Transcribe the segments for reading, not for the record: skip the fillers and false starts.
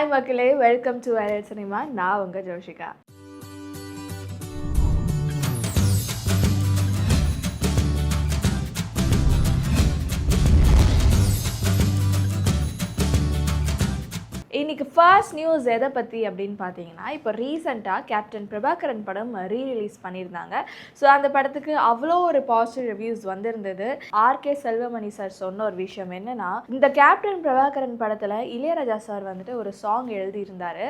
Hi மக்களே, welcome to viral cinema. நான் உங்கள் ஜோஷிகா. இன்னைக்கு ஃபர்ஸ்ட் நியூஸ் எதை பற்றி அப்படின்னு பார்த்தீங்கன்னா, இப்போ ரீசெண்டாக கேப்டன் பிரபாகரன் படம் ரீரிலீஸ் பண்ணியிருந்தாங்க. ஸோ அந்த படத்துக்கு அவ்வளோ ஒரு பாசிட்டிவ் ரிவ்யூஸ் வந்திருந்தது. ஆர்கே செல்வமணி சார் சொன்ன ஒரு விஷயம் என்னென்னா, இந்த கேப்டன் பிரபாகரன் படத்தில் இளையராஜா சார் வந்துட்டு ஒரு சாங் எழுதியிருந்தார்.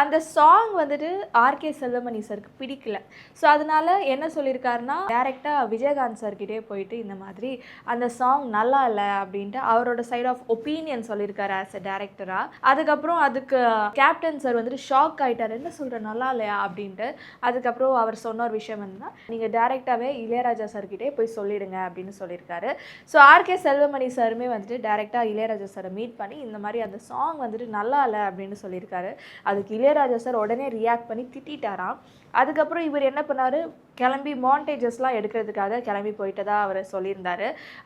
அந்த சாங் வந்துட்டு ஆர்கே செல்வமணி சாருக்கு பிடிக்கல. ஸோ அதனால என்ன சொல்லியிருக்காருன்னா, டேரெக்டாக விஜயகாந்த் சார்கிட்டே போயிட்டு இந்த மாதிரி அந்த சாங் நல்லா இல்லை அப்படின்ட்டு அவரோட சைட் ஆஃப் ஒப்பீனியன் சொல்லியிருக்காரு ஆஸ் அ டேரக்டராக. அதுக்கப்புறம் அதுக்கு கேப்டன் சார் வந்துட்டு ஷாக் ஆகிட்டார், என்ன சொல்கிற நல்லா இல்லையா அப்படின்ட்டு. அதுக்கப்புறம் அவர் சொன்ன ஒரு விஷயம் என்னன்னா, நீங்கள் டேரெக்டாகவே இளையராஜா சார்கிட்டே போய் சொல்லிடுங்க அப்படின்னு சொல்லியிருக்காரு. ஸோ ஆர்கே செல்வமணி சாருமே வந்துட்டு டேரெக்டாக இளையராஜா சாரை மீட் பண்ணி இந்த மாதிரி அந்த சாங் வந்துட்டு நல்லா இல்லை அப்படின்னு சொல்லியிருக்காரு. அதுக்கு இளையராஜா சார் உடனே ரியாக்ட் பண்ணி திட்டாராம். அதுக்கப்புறம் இவர் என்ன பண்ணார், கிளம்பி மாண்டேஜஸ்லாம் எடுக்கிறதுக்காக கிளம்பி போயிட்டதா அவர் சொல்லியிருந்தார்.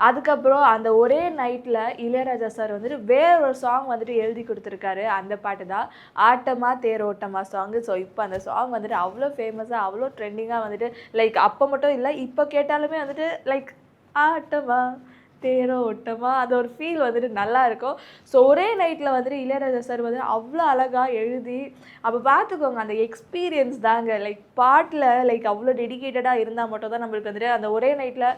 அதுக்கப்புறம் அந்த ஒரே நைட்டில் இளையராஜா சார் வந்துட்டு வேற ஒரு சாங் வந்துட்டு எழுதி கொடுத்துருக்காரு. அந்த பாட்டு தான் ஆட்டமா தேரோட்டமா சாங்கு. ஸோ இப்போ அந்த சாங் வந்துட்டு அவ்வளோ ஃபேமஸாக அவ்வளோ ட்ரெண்டிங்காக வந்துட்டு லைக் அப்போ மட்டும் இல்லை, இப்போ கேட்டாலுமே வந்துட்டு லைக் ஆட்டமா தேரோட்டமா அது ஒரு ஃபீல் வந்துட்டு நல்லா இருக்கும். ஸோ ஒரே நைட்டில் வந்துட்டு இளையராஜா சார் வந்து அவ்வளோ அழகாக எழுதி, அப்போ பார்த்துக்கோங்க அந்த எக்ஸ்பீரியன்ஸ் தாங்க. லைக் பாட்டில் லைக் அவ்வளோ டெடிக்கேட்டடாக இருந்தால் மட்டும் தான் நம்மளுக்கு வந்துட்டு அந்த ஒரே நைட்டில்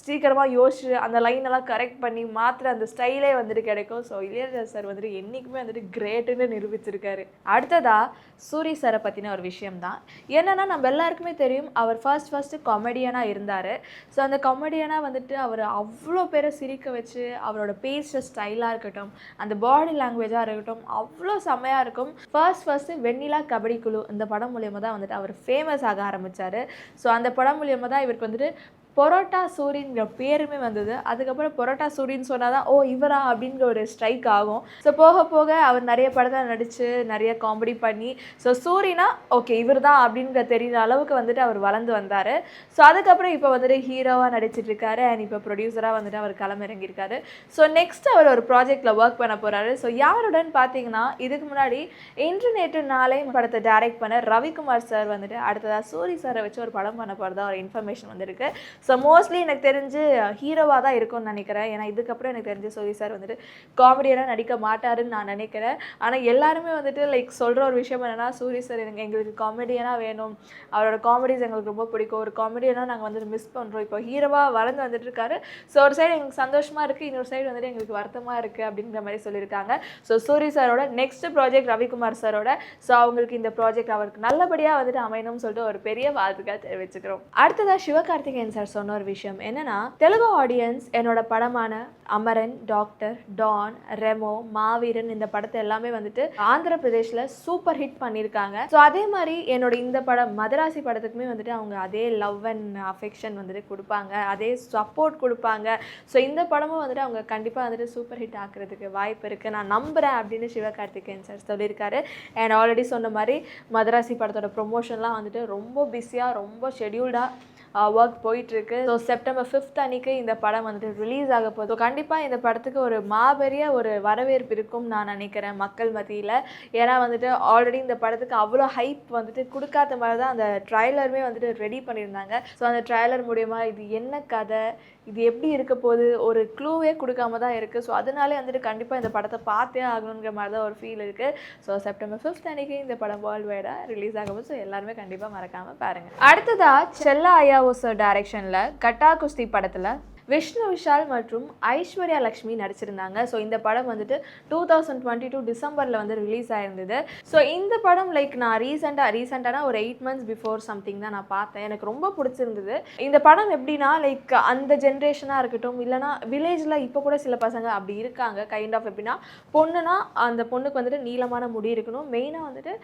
சீக்கிரமாக யோசிச்சு அந்த லைனெல்லாம் கரெக்ட் பண்ணி மாத்திர அந்த ஸ்டைலே வந்துட்டு கிடைக்கும். ஸோ இளையராஜா சார் வந்துட்டு என்றைக்குமே வந்துட்டு கிரேட்டுன்னு நிரூபிச்சிருக்காரு. அடுத்ததாக சூரி சாரை பற்றின ஒரு விஷயம் தான். என்னென்னா, நம்ம எல்லாருக்குமே தெரியும் அவர் ஃபர்ஸ்ட் காமெடியனாக இருந்தார். ஸோ அந்த காமெடியனாக வந்துட்டு அவர் அவ்வளோ பேரை சிரிக்க வச்சு அவரோட பேசுகிற ஸ்டைலாக இருக்கட்டும், அந்த பாடி லாங்குவேஜாக இருக்கட்டும், அவ்வளோ செம்மையாக இருக்கும். ஃபர்ஸ்ட்டு வெண்ணிலா கபடி குழு இந்த படம் மூலியமாக தான் வந்துட்டு அவர் ஃபேமஸ் ஆக ஆரம்பித்தார். ஸோ அந்த படம் மூலியமாக தான் இவருக்கு வந்துட்டு பரோட்டா சூரின்கிற பேருமே வந்தது. அதுக்கப்புறம் பரோட்டா சூரின்னு சொன்னால் தான் ஓ இவரா அப்படிங்கிற ஒரு ஸ்ட்ரைக் ஆகும். ஸோ போக போக அவர் நிறைய படத்தில் நடித்து நிறைய காமெடி பண்ணி ஸோ சூரினா ஓகே இவர் தான் அப்படிங்கிற தெரிகிற அளவுக்கு வந்துட்டு அவர் வளர்ந்து வந்தார். ஸோ அதுக்கப்புறம் இப்போ வந்துட்டு ஹீரோவாக நடிச்சிட்ருக்காரு அண்ட் இப்போ ப்ரொடியூசராக வந்துட்டு அவர் களமிறங்கியிருக்காரு. ஸோ நெக்ஸ்ட் அவர் ஒரு ப்ராஜெக்டில் ஒர்க் பண்ண போகிறாரு. ஸோ யாருடன் பார்த்தீங்கன்னா, இதுக்கு முன்னாடி இன்று நேற்று நாளை படத்தை டைரக்ட் பண்ண ரவிக்குமார் சார் வந்துட்டு அடுத்ததாக சூரி சாரை வச்சு ஒரு படம் பண்ண போகிறதா ஒரு இன்ஃபர்மேஷன் வந்திருக்கு. ஸோ மோஸ்ட்லி எனக்கு தெரிஞ்சு ஹீரோவாக தான் இருக்கும்னு நினைக்கிறேன். ஏன்னா இதுக்கப்புறம் எனக்கு தெரிஞ்சு சூரி சார் வந்துட்டு காமெடியெல்லாம் நடிக்க மாட்டாருன்னு நான் நினைக்கிறேன். ஆனால் எல்லாருமே வந்துட்டு லைக் சொல்கிற ஒரு விஷயம் என்னென்னா, சூரி சார் எங்களுக்கு காமெடியனாக வேணும், அவரோட காமெடிஸ் எங்களுக்கு ரொம்ப பிடிக்கும், ஒரு காமெடியனாக நாங்கள் வந்துட்டு மிஸ் பண்ணுறோம், இப்போ ஹீரோவாக வளர்ந்து வந்துட்டு இருக்காரு. ஸோ ஒரு சைடு எங்களுக்கு சந்தோஷமாக இருக்குது, இன்னொரு சைடு வந்துட்டு எங்களுக்கு வருத்தமாக இருக்குது அப்படிங்கிற மாதிரி சொல்லியிருக்காங்க. ஸோ சூரி சாரோட நெக்ஸ்ட் ப்ராஜெக்ட் ரவிக்குமார் சாரோட. ஸோ அவங்களுக்கு இந்த ப்ராஜெக்ட் அவருக்கு நல்லபடியாக வந்துட்டு அமையணும்னு சொல்லிட்டு ஒரு பெரிய வாழ்த்துக்கள் தெரிவிச்சுக்கிறோம். அடுத்ததாக சிவகார்த்திகேயன் சார் சொன்ன ஒரு விஷயம் என்னன்னா, தெலுங்கு ஆடியன்ஸ் என்னோட படமான அமரன், டாக்டர், டான், ரெமோ, மாவீரன் இந்த படத்தை எல்லாமே வந்துட்டு ஆந்திர பிரதேஷ்ல சூப்பர் ஹிட் பண்ணியிருக்காங்க. ஸோ அதே மாதிரி என்னோட இந்த படம் மதராசி படத்துக்குமே வந்துட்டு அவங்க அதே லவ் அண்ட் அஃபெக்ஷன் வந்துட்டு கொடுப்பாங்க, அதே சப்போர்ட் கொடுப்பாங்க. ஸோ இந்த படமும் வந்துட்டு அவங்க கண்டிப்பாக வந்துட்டு சூப்பர் ஹிட் ஆக்குறதுக்கு வாய்ப்பு இருக்குது, நான் நம்புகிறேன் அப்படின்னு சிவகார்த்திகேயன் சார் சொல்லியிருக்காரு. அண்ட் ஆல்ரெடி சொன்ன மாதிரி மதராசி படத்தோட ப்ரொமோஷன்லாம் வந்துட்டு ரொம்ப பிஸியாக ரொம்ப ஷெடியூல்டாக ஒர்க் போயிட்டுருக்கு. ஸோ செப்டம்பர் 5 அன்றைக்கி இந்த படம் வந்துட்டு ரிலீஸ் ஆக போகுது. ஸோ கண்டிப்பாக இந்த படத்துக்கு ஒரு மாபெரிய ஒரு வரவேற்பு இருக்கும்னு நான் நினைக்கிறேன் மக்கள் மத்தியில். ஏன்னா வந்துட்டு ஆல்ரெடி இந்த படத்துக்கு அவ்வளோ ஹைப் வந்துட்டு கொடுக்காத மாதிரி தான் அந்த ட்ரைலருமே வந்துட்டு ரெடி பண்ணியிருந்தாங்க. ஸோ அந்த ட்ரைலர் மூலயமா இது என்ன கதை, இது எப்படி இருக்க போகுது, ஒரு க்ளூவே கொடுக்காம தான் இருக்குது. ஸோ அதனாலே வந்துட்டு கண்டிப்பாக இந்த படத்தை பார்த்தே ஆகணுங்கிற மாதிரி தான் ஒரு ஃபீல் இருக்குது. ஸோ செப்டம்பர் 5 அன்றைக்கி இந்த படம் வேர்ல்டு வைடாக ரிலீஸ் ஆகும்போது ஸோ எல்லாருமே கண்டிப்பாக மறக்காமல் பாருங்கள். அடுத்ததாக செல்லா ஐயாவோஸ் டைரக்ஷனில் கட்டா குஸ்தி படத்தில் விஷ்ணு விஷால் மற்றும் ஐஸ்வர்யா லக்ஷ்மி நடிச்சிருந்தாங்க. ஸோ இந்த படம் வந்துட்டு 2022 டிசம்பரில் வந்து ரிலீஸ் ஆயிருந்தது. ஸோ இந்த படம் லைக் நான் ரீசெண்டான ஒரு 8 months பிஃபோர் சம்திங் தான் நான் பார்த்தேன். எனக்கு ரொம்ப பிடிச்சிருந்தது. இந்த படம் எப்படின்னா லைக் அந்த ஜென்ரேஷனாக இருக்கட்டும், இல்லைனா வில்லேஜில் இப்போ கூட சில பசங்க அப்படி இருக்காங்க. கைண்ட் ஆஃப் எப்படின்னா, பொண்ணுனா அந்த பொண்ணுக்கு வந்துட்டு நீளமான முடி இருக்கணும், மெயினாக வந்துட்டு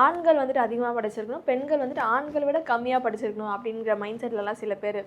ஆண்கள் வந்துட்டு அதிகமாக படிச்சிருக்கணும், பெண்கள் வந்துட்டு ஆண்களை விட கம்மியாக படிச்சிருக்கணும் அப்படிங்கிற மைண்ட் செட்லலாம் சில பேர்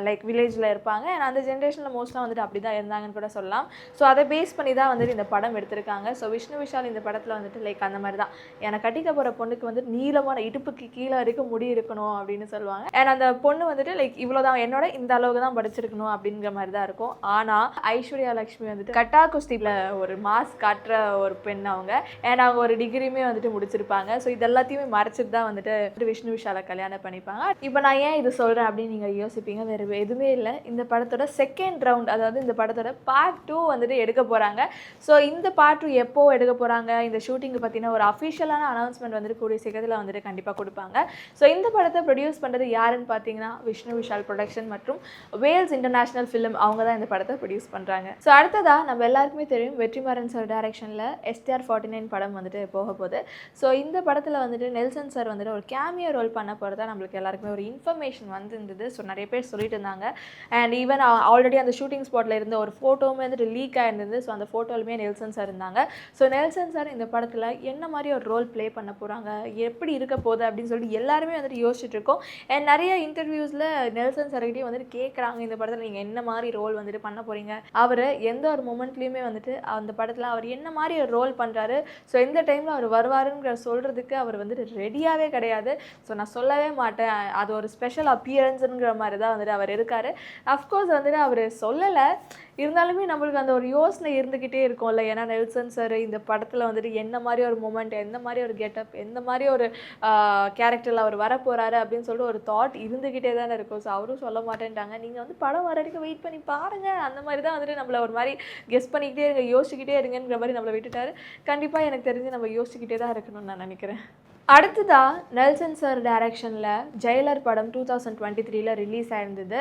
லைக் வில்லேஜில் இருப்பாங்க. இருப்பாங்க. அண்ட் அந்த ஜென்ரேஷனில் மோஸ்ட்டாக வந்துட்டு அப்படி தான் இருந்தாங்கன்னு கூட சொல்லலாம். ஸோ அதை பேஸ் பண்ணி தான் வந்துட்டு இந்த படம் எடுத்திருக்காங்க. ஸோ விஷ்ணு விஷால் இந்த படத்தில் வந்துட்டு லைக் அந்த மாதிரி தான் எனக்கு கட்டிக்க போகிற பொண்ணுக்கு வந்து நீளமான இடுப்புக்கு கீழே வரைக்கும் முடி இருக்கணும் அப்படின்னு சொல்லுவாங்க. அண்ட் அந்த பொண்ணு வந்துட்டு லைக் இவ்வளோதான் என்னோட இந்த அளவுக்கு தான் படிச்சிருக்கணும் அப்படிங்கிற மாதிரி தான் இருக்கும். ஆனால் ஐஸ்வர்யா லக்ஷ்மி வந்துட்டு கட்டா குஸ்தியில் ஒரு மாஸ் காட்டுற ஒரு பெண் அவங்க. அண்ட் அவங்க ஒரு டிகிரியுமே வந்துட்டு முடிச்சிருப்பாங்க. ஸோ இது எல்லாத்தையுமே மறைச்சிட்டு தான் வந்துட்டு விஷ்ணு விஷாலை கல்யாணம் பண்ணிப்பாங்க. இப்போ நான் ஏன் இது சொல்கிறேன் அப்படின்னு நீங்கள் யோசிப்பீங்க. வேறு எதுவுமே இல்லை, இந்த படத்தோட செகண்ட் ரவுண்ட், அதாவது இந்த படத்தோட பார்ட் 2 வந்துட்டு எடுக்க போகிறாங்க. ஸோ இந்த பார்ட் 2 எப்போ எடுக்க போகிறாங்க, இந்த ஷூட்டிங்கு பற்றின ஒரு அஃபிஷியலான அனௌன்ஸ்மெண்ட் வந்துட்டு கூடிய சீக்கிரத்தில் வந்துட்டு கண்டிப்பாக கொடுப்பாங்க. ஸோ இந்த படத்தை ப்ரொடியூஸ் பண்ணுறது யாருன்னு பார்த்தீங்கன்னா விஷ்ணு விஷால் ப்ரொடக்ஷன் மற்றும் வேல்ஸ் இன்டர்நேஷனல் ஃபிலிம் அவங்க தான் இந்த படத்தை ப்ரொடியூஸ் பண்ணுறாங்க. ஸோ அடுத்ததாக நம்ம எல்லாருக்குமே தெரியும் வெற்றிமாறன் சார் டைரக்ஷனில் STR49 படம் வந்துட்டு போக போகுது. ஸோ இந்த படத்தில் வந்துட்டு நெல்சன் சார் வந்துட்டு ஒரு கேமியோ ரோல் பண்ண போகிறதா நம்மளுக்கு எல்லாருக்குமே ஒரு இன்ஃபர்மேஷன் வந்திருந்தது. ஸோ நிறைய பேர் சொல்லிட்டு இருந்தாங்க. அண்ட் ஈவன் ஆல்ரெடி அந்த ஷூட்டிங் ஸ்பாட்டில் இருந்த ஒரு ஃபோட்டோவுமே வந்துட்டு லீக் ஆகிருந்தது. ஸோ அந்த ஃபோட்டோலுமே நெல்சன் சார் இருந்தாங்க. ஸோ நெல்சன் சார் இந்த படத்தில் என்ன மாதிரி ஒரு ரோல் ப்ளே பண்ண போகிறாங்க, எப்படி இருக்க போகுது அப்படின்னு சொல்லிட்டு எல்லாருமே வந்துட்டு யோசிச்சுட்டு இருக்கோம். அண்ட் நிறைய இன்டர்வியூஸில் நெல்சன் சார்கிட்டையும் வந்துட்டு கேட்குறாங்க, இந்த படத்தில் நீங்கள் என்ன மாதிரி ரோல் வந்துட்டு பண்ண போகிறீங்க, அவர் எந்த ஒரு மொமெண்ட்லேயுமே வந்துட்டு அந்த படத்தில் அவர் என்ன மாதிரி ஒரு ரோல் பண்ணுறாரு, ஸோ எந்த டைமில் அவர் வருவாருங்கிற சொல்கிறதுக்கு அவர் வந்துட்டு ரெடியாகவே கிடையாது. ஸோ நான் சொல்லவே மாட்டேன், அது ஒரு ஸ்பெஷல் அப்பியரன்ஸுங்கிற மாதிரி தான் வந்துட்டு அவர் இருக்கார். அஃப்கோர்ஸ் வந்துட்டு அவர் சொல்லலை, இருந்தாலுமே நம்மளுக்கு அந்த ஒரு யோசனை இருந்துக்கிட்டே இருக்கும்ல. ஏன்னா நெல்சன் சார் இந்த படத்தில் வந்துட்டு என்ன மாதிரி ஒரு மூமெண்ட், எந்த மாதிரி ஒரு கெட்டப், எந்த மாதிரி ஒரு கேரக்டரில் அவர் வரப்போகிறாரு அப்படின்னு சொல்லிட்டு ஒரு தாட் இருந்துக்கிட்டே தானே இருக்கும். ஸோ அவரும் சொல்ல மாட்டேன்ட்டாங்க. நீங்கள் வந்து படம் வர வரைக்கும் வெயிட் பண்ணி பாருங்கள், அந்த மாதிரி தான் வந்துட்டு நம்மளை ஒரு மாதிரி கெஸ் பண்ணிக்கிட்டே இருங்க, யோசிச்சுக்கிட்டே இருங்கன்ற மாதிரி நம்மளை விட்டுட்டாரு. கண்டிப்பாக எனக்கு தெரிஞ்சு நம்ம யோசிச்சுக்கிட்டே தான் இருக்கணும்னு நான் நினைக்கிறேன். அடுத்ததாக நெல்சன் சார் டைரக்ஷனில் ஜெயிலர் படம் 2023 ரிலீஸ் ஆயிருந்தது.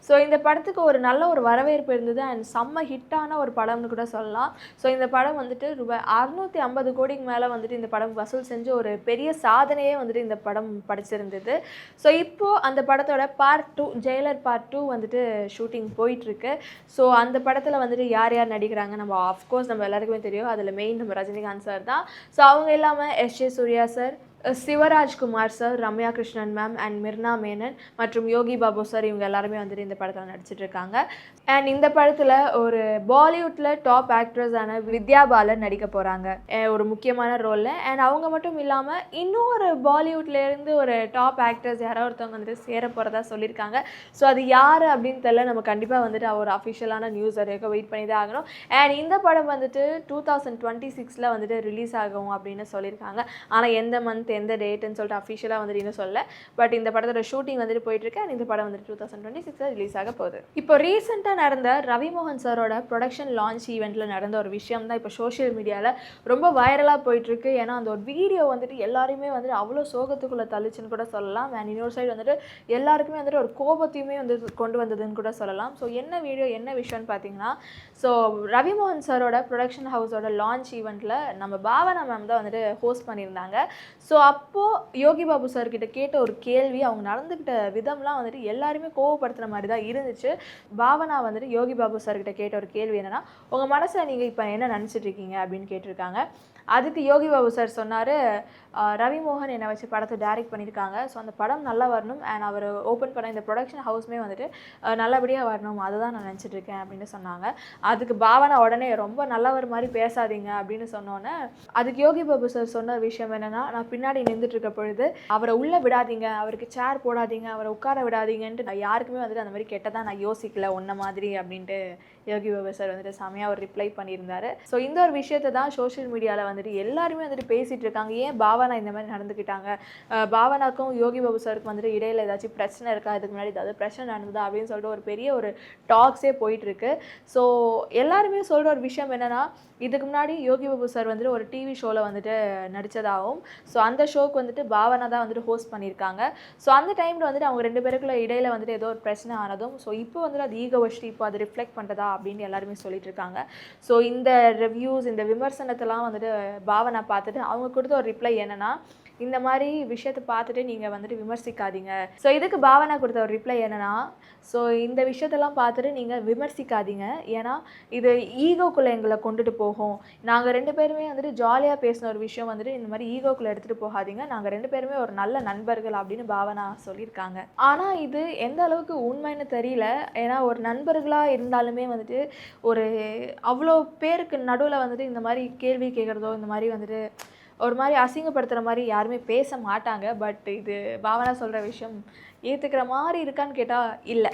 ஸோ இந்த படத்துக்கு ஒரு நல்ல ஒரு வரவேற்பு இருந்தது. அண்ட் செம்ம ஹிட்டான ஒரு படம்னு கூட சொல்லலாம். ஸோ இந்த படம் வந்துட்டு ரூபாய் 650 கோடிக்கு மேலே வந்துட்டு இந்த படம் வசூல் செஞ்சு ஒரு பெரிய சாதனையே வந்துட்டு இந்த படம் படைச்சிருந்தது. ஸோ இப்போது அந்த படத்தோட பார்ட் 2 ஜெயிலர் பார்ட் 2 வந்துட்டு ஷூட்டிங் போயிட்டுருக்கு. ஸோ அந்த படத்தில் வந்துட்டு யார் யார் நடிக்கிறாங்க நம்ம ஆஃப்கோர்ஸ் நம்ம எல்லாருக்குமே தெரியும். அதில் மெயின் நம்ம ரஜினிகாந்த் சார் தான். ஸோ அவங்க இல்லாமல் S.J. Suryah sir, Shivarajkumar sir, Ramya Krishnan ma'am and Mirna Menon மற்றும் யோகி பாபு சார், இவங்க எல்லாருமே வந்துட்டு இந்த படத்தில் நடிச்சிட்டு இருக்காங்க. அண்ட் இந்த படத்தில் ஒரு பாலிவுட்டில் டாப் ஆக்ட்ரஸான வித்யா பாலன் நடிக்க போகிறாங்க ஒரு முக்கியமான ரோலில். அண்ட் அவங்க மட்டும் இல்லாமல் இன்னொரு பாலிவுட்லேருந்து ஒரு டாப் ஆக்ட்ரஸ் யாரோ ஒருத்தவங்க வந்துட்டு சேர போகிறதா சொல்லியிருக்காங்க. ஸோ அது யார் அப்படின்னு தெரியல, நம்ம கண்டிப்பாக வந்துட்டு ஒரு அஃபிஷியலான நியூஸ் வரைக்கும் வெயிட் பண்ணி தான் ஆகணும். அண்ட் இந்த படம் வந்துட்டு 2026 வந்துட்டு ரிலீஸ் ஆகும் அப்படின்னு சொல்லியிருக்காங்க. ஆனால் எந்த மந்த் எந்த டேட்னு சொல்லிட்டு அஃபிஷியலாக வந்துட்டு இன்னும் சொல்ல. பட் இந்த படத்தோட ஷூட்டிங் வந்துட்டு போயிட்டுருக்கு. அண்ட் இந்த படம் வந்துட்டு 2026 ரிலீஸ் ஆக போகுது. இப்போ ரீசெண்டாக நடந்த ரவிமோகன் சாரோட ப்ரொடக்ஷன் லான்ச் ஈவெண்ட்டில் நடந்த ஒரு விஷயம் தான் இப்போ சோஷியல் மீடியாவில் ரொம்ப வைரலாக போயிட்டுருக்கு. ஏன்னா அந்த ஒரு வீடியோ வந்துட்டு எல்லாருமே வந்துட்டு அவ்வளோ சோகத்துக்குள்ளே தள்ளிச்சுன்னு கூட சொல்லலாம். அண்ட் இன்னொரு சைடு வந்துட்டு எல்லாருக்குமே வந்துட்டு ஒரு கோபத்தையுமே வந்து கொண்டு வந்ததுன்னு கூட சொல்லலாம். ஸோ என்ன வீடியோ என்ன விஷயம்னு பார்த்தீங்கன்னா, ஸோ ரவிமோகன் சாரோட ப்ரொடக்ஷன் ஹவுஸோட லான்ச் ஈவெண்ட்டில் நம்ம பாவனா மேம் தான் வந்துட்டு ஹோஸ்ட் பண்ணியிருந்தாங்க. ஸோ அப்போது யோகி பாபு சார்கிட்ட கேட்ட ஒரு கேள்வி, அவங்க நடந்துக்கிட்ட விதம்லாம் வந்துட்டு எல்லாருமே கோவப்படுத்துகிற மாதிரி தான் இருந்துச்சு. பாவனா வந்துட்டு யோகி பாபு சார்கிட்ட கேட்ட ஒரு கேள்வி என்னென்னா, உங்கள் மனசில் நீங்கள் இப்போ என்ன நினச்சிட்டு இருக்கீங்க அப்படின்னு கேட்டிருக்காங்க. அதுக்கு யோகி பாபு சார் சொன்னார், ரவிமோகன் என்னை வச்சு படத்தை டைரக்ட் பண்ணியிருக்காங்க. ஸோ அந்த படம் நல்லா வரணும் அண்ட் அவர் ஓப்பன் பண்ண இந்த ப்ரொடக்ஷன் ஹவுஸ்மே வந்துட்டு நல்லபடியாக வரணும், அதுதான் நான் நினச்சிட்டு இருக்கேன் அப்படின்னு சொன்னாங்க. அதுக்கு பாவனா உடனே ரொம்ப நல்லவர் மாதிரி பேசாதீங்க அப்படின்னு சொன்னோன்னே, அதுக்கு யோகி பாபு சார் சொன்ன விஷயம் என்னென்னா, நான் பின்னாடி நின்றுட்டு இருக்க பொழுது அவரை உள்ளே விடாதீங்க, அவருக்கு சேர் போடாதீங்க, அவரை உட்கார விடாதீங்கன்ட்டு நான் யாருக்குமே வந்துட்டு அந்த மாதிரி கெட்டதான் நான் யோசிக்கல உன்ன மாதிரி அப்படின்ட்டு யோகி பாபு சார் வந்துட்டு செமையாக ஒரு ரிப்ளை பண்ணியிருந்தாரு. ஸோ இந்த ஒரு விஷயத்தை தான் சோஷியல் மீடியாவில் வந்துட்டு எல்லாருமே வந்துட்டு பேசிகிட்டு இருக்காங்க. ஏன் பாவனா இந்த மாதிரி நடந்துக்கிட்டாங்க, பாவனாக்கும் யோகி பாபு சாருக்கு வந்துட்டு இடையில ஏதாச்சும் பிரச்சனை இருக்கா, இதுக்கு முன்னாடி ஏதாவது பிரச்சனை நடந்ததா அப்படின்னு சொல்லிட்டு ஒரு பெரிய ஒரு டாக்ஸே போயிட்டுருக்கு. ஸோ எல்லாருமே சொல்கிற ஒரு விஷயம் என்னென்னா, இதுக்கு முன்னாடி யோகி பாபு சார் வந்துட்டு ஒரு டிவி ஷோவில் வந்துட்டு நடித்ததாகவும், ஸோ அந்த ஷோக்கு வந்துட்டு பாவனா தான் வந்துட்டு ஹோஸ்ட் பண்ணியிருக்காங்க. ஸோ அந்த டைமில் வந்துட்டு அவங்க 2 பேருக்குள்ள இடையில வந்துட்டு ஏதோ ஒரு பிரச்சனை ஆனதும், ஸோ இப்போ வந்துட்டு அது ஈகோ வச்சு இப்போ அது ரிஃப்ளெக்ட் பண்ணுறதா அப்படின்னு எல்லாருமே சொல்லிட்டு இருக்காங்க. ஸோ இந்த ரிவ்யூஸ், இந்த விமர்சனத்தெல்லாம் வந்துட்டு பாவனா பார்த்துட்டு அவங்க கொடுத்த ஒரு ரிப்ளை என்னென்னா, இந்த மாதிரி விஷயத்தை பார்த்துட்டு நீங்கள் வந்துட்டு விமர்சிக்காதீங்க. ஸோ இதுக்கு பாவனா கொடுத்த ஒரு ரிப்ளை என்னன்னா, ஸோ இந்த விஷயத்தெல்லாம் பார்த்துட்டு நீங்கள் விமர்சிக்காதீங்க, ஏன்னா இது ஈகோக்குள்ளே எங்களை கொண்டுட்டு போகும். நாங்கள் 2 பேருமே வந்துட்டு ஜாலியாக பேசின ஒரு விஷயம் வந்துட்டு இந்த மாதிரி ஈகோக்குள்ளே எடுத்துகிட்டு போகாதீங்க, நாங்கள் 2 பேருமே ஒரு நல்ல நண்பர்கள் அப்படின்னு பாவனா சொல்லியிருக்காங்க. ஆனால் இது எந்த அளவுக்கு உண்மைன்னு தெரியல. ஏன்னா ஒரு நண்பர்களாக இருந்தாலுமே வந்துட்டு ஒரு அவ்வளோ பேருக்கு நடுவில் வந்துட்டு இந்த மாதிரி கேள்வி கேட்குறதோ இந்த மாதிரி வந்துட்டு ஒரு மாதிரி அசிங்கப்படுத்துகிற மாதிரி யாருமே பேச மாட்டாங்க. பட் இது பாவனா சொல்கிற விஷயம் ஏற்றுக்கிற மாதிரி இருக்கான்னு கேட்டால் இல்லை.